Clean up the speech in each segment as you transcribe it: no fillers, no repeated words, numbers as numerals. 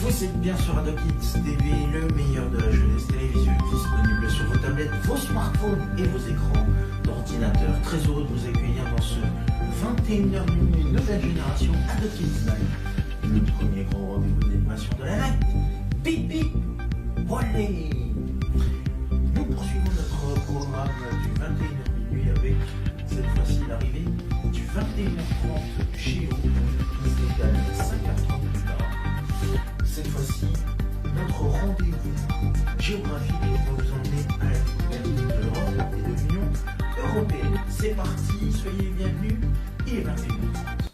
Vous êtes bien sur Adokids TV, le meilleur de la jeunesse télévisuelle, disponible sur vos tablettes, vos smartphones et vos écrans d'ordinateur. Très heureux de vous accueillir dans ce 21h minuit, nouvelle génération Adokids Live, le premier grand rendez-vous d'animation de la night. Bip bip, olé. Nous poursuivons notre programme du 21h minuit avec cette fois-ci l'arrivée du 21h30 chez vous, qui égale 5h30 plus tard. Cette fois-ci, notre rendez-vous géographique va vous emmener à la découverte de l'Europe et de l'Union européenne. C'est parti, soyez bienvenus, il est 21h30.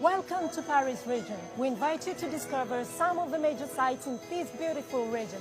Welcome to Paris region. We invite you to discover some of the major sites in this beautiful region.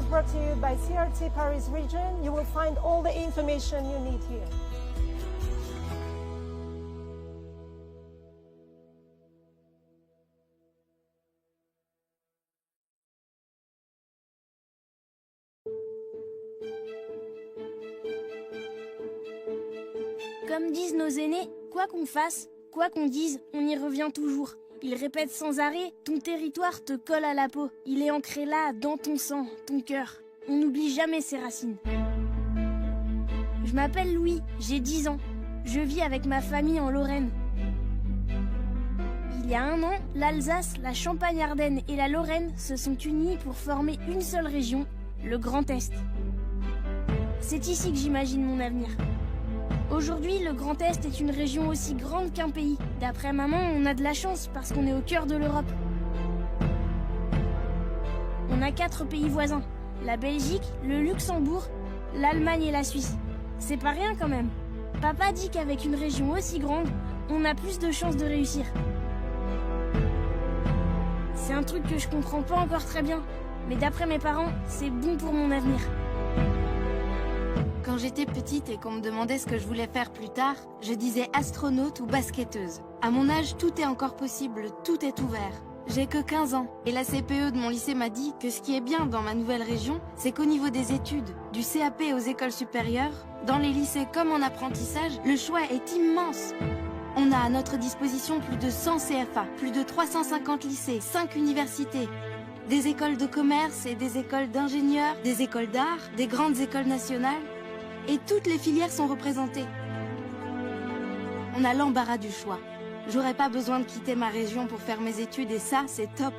Brought to you by CRT Paris region. You will find all the information you need here. Comme disent nos aînés, quoi qu'on fasse, quoi qu'on dise, on y revient toujours. Ils répètent sans arrêt, ton territoire te colle à la peau. Il est ancré là, dans ton sang, ton cœur. On n'oublie jamais ses racines. Je m'appelle Louis, j'ai 10 ans. Je vis avec ma famille en Lorraine. Il y a 1 an, l'Alsace, la Champagne-Ardenne et la Lorraine se sont unis pour former une seule région, le Grand Est. C'est ici que j'imagine mon avenir. Aujourd'hui, le Grand Est est une région aussi grande qu'un pays. D'après maman, on a de la chance parce qu'on est au cœur de l'Europe. On a 4 pays voisins. La Belgique, le Luxembourg, l'Allemagne et la Suisse. C'est pas rien quand même. Papa dit qu'avec une région aussi grande, on a plus de chances de réussir. C'est un truc que je comprends pas encore très bien. Mais d'après mes parents, c'est bon pour mon avenir. Quand j'étais petite et qu'on me demandait ce que je voulais faire plus tard, je disais astronaute ou basketteuse. À mon âge, tout est encore possible, tout est ouvert. J'ai que 15 ans et la CPE de mon lycée m'a dit que ce qui est bien dans ma nouvelle région, c'est qu'au niveau des études, du CAP aux écoles supérieures, dans les lycées comme en apprentissage, le choix est immense. On a à notre disposition plus de 100 CFA, plus de 350 lycées, 5 universités, des écoles de commerce et des écoles d'ingénieurs, des écoles d'art, des grandes écoles nationales. Et toutes les filières sont représentées. On a l'embarras du choix. J'aurais pas besoin de quitter ma région pour faire mes études et ça, c'est top.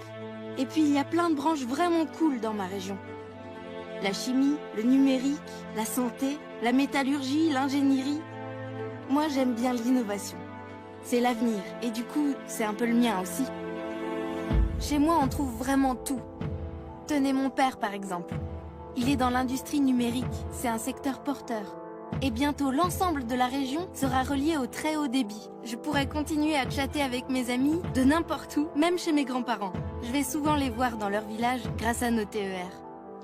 Et puis il y a plein de branches vraiment cool dans ma région. La chimie, le numérique, la santé, la métallurgie, l'ingénierie. Moi, j'aime bien l'innovation. C'est l'avenir et du coup, c'est un peu le mien aussi. Chez moi, on trouve vraiment tout. Tenez mon père par exemple. Il est dans l'industrie numérique, c'est un secteur porteur. Et bientôt, l'ensemble de la région sera relié au très haut débit. Je pourrai continuer à chatter avec mes amis de n'importe où, même chez mes grands-parents. Je vais souvent les voir dans leur village grâce à nos TER.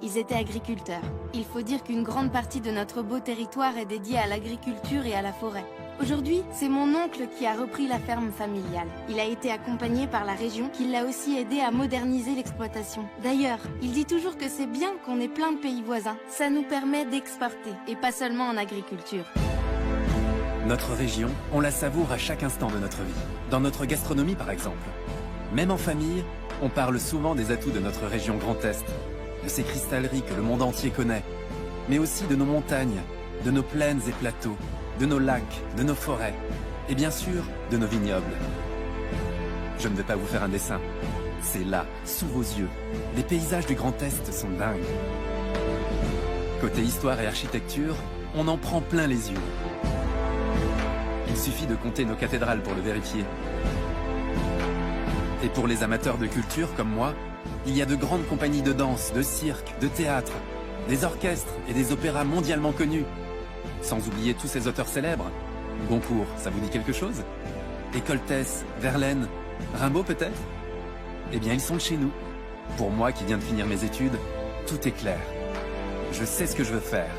Ils étaient agriculteurs. Il faut dire qu'une grande partie de notre beau territoire est dédiée à l'agriculture et à la forêt. Aujourd'hui, c'est mon oncle qui a repris la ferme familiale. Il a été accompagné par la région qui l'a aussi aidé à moderniser l'exploitation. D'ailleurs, il dit toujours que c'est bien qu'on ait plein de pays voisins. Ça nous permet d'exporter, et pas seulement en agriculture. Notre région, on la savoure à chaque instant de notre vie. Dans notre gastronomie, par exemple. Même en famille, on parle souvent des atouts de notre région Grand Est, de ces cristalleries que le monde entier connaît, mais aussi de nos montagnes, de nos plaines et plateaux, de nos lacs, de nos forêts, et bien sûr, de nos vignobles. Je ne vais pas vous faire un dessin. C'est là, sous vos yeux. Les paysages du Grand Est sont dingues. Côté histoire et architecture, on en prend plein les yeux. Il suffit de compter nos cathédrales pour le vérifier. Et pour les amateurs de culture comme moi, il y a de grandes compagnies de danse, de cirque, de théâtre, des orchestres et des opéras mondialement connus. Sans oublier tous ces auteurs célèbres. Goncourt, ça vous dit quelque chose? Écoltès, Verlaine, Rimbaud peut-être? Eh bien, ils sont de chez nous. Pour moi qui viens de finir mes études, tout est clair. Je sais ce que je veux faire.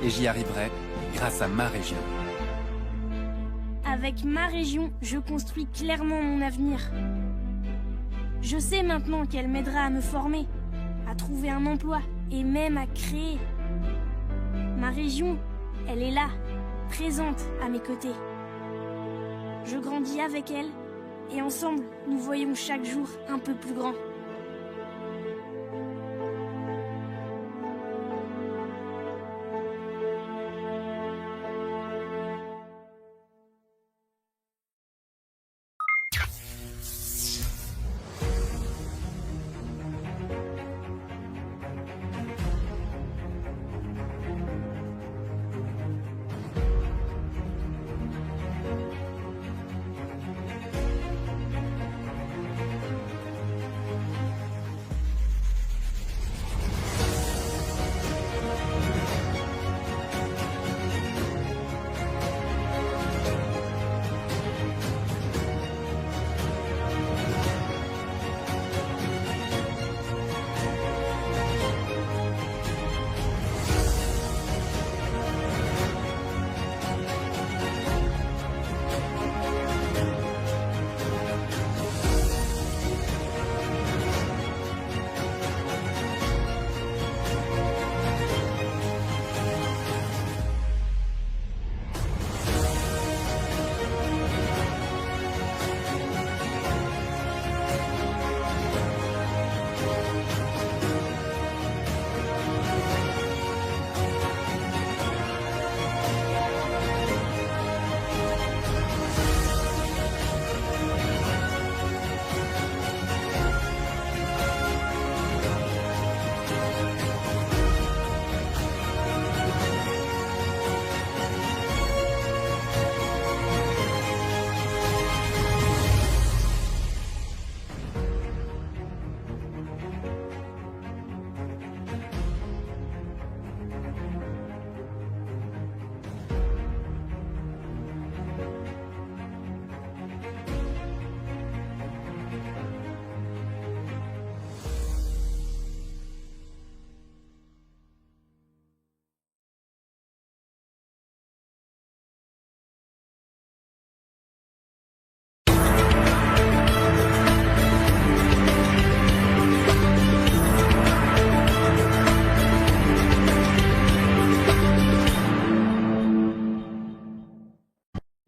Et j'y arriverai grâce à ma région. Avec ma région, je construis clairement mon avenir. Je sais maintenant qu'elle m'aidera à me former, à trouver un emploi et même à créer. Ma région, elle est là, présente à mes côtés. Je grandis avec elle et ensemble, nous voyons chaque jour un peu plus grand.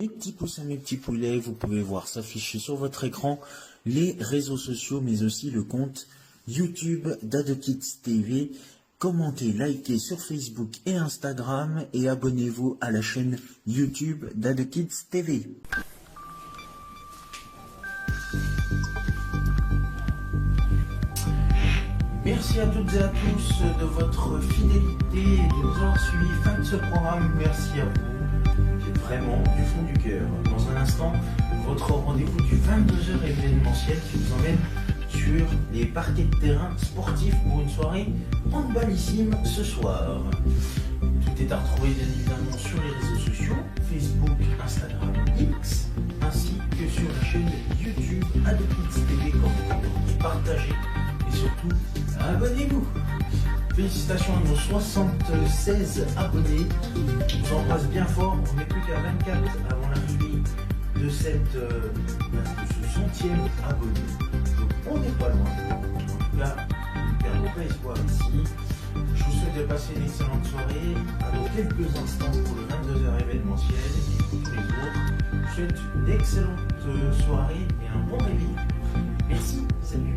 Mes petits pouces à mes petits poulets, vous pouvez voir s'afficher sur votre écran les réseaux sociaux, mais aussi le compte YouTube d'AdoKids TV. Commentez, likez sur Facebook et Instagram et abonnez-vous à la chaîne YouTube d'AdoKids TV. Merci à toutes et à tous de votre fidélité et de nous avoir suivis. Fin de ce programme, merci à vous. Vraiment du fond du cœur. Dans un instant, votre rendez-vous du 22h événementiel qui vous emmène sur les parquets de terrain sportifs pour une soirée handballissime ce soir. Tout est à retrouver bien évidemment sur les réseaux sociaux, Facebook, Instagram, X, ainsi que sur la chaîne YouTube AdoKids TV. Commentez, partagez et surtout abonnez-vous. Félicitations à nos 76 abonnés. On vous embrasse bien fort. On n'est plus qu'à 24 avant l'arrivée de ce 100e abonné. Donc on n'est pas loin. En tout cas, ne perdons pas espoir ici. Je vous souhaite de passer une excellente soirée. À dans quelques instants pour le 22h événementiel et pour tous les autres. Je vous souhaite une excellente soirée et un bon réveil. Merci. Salut.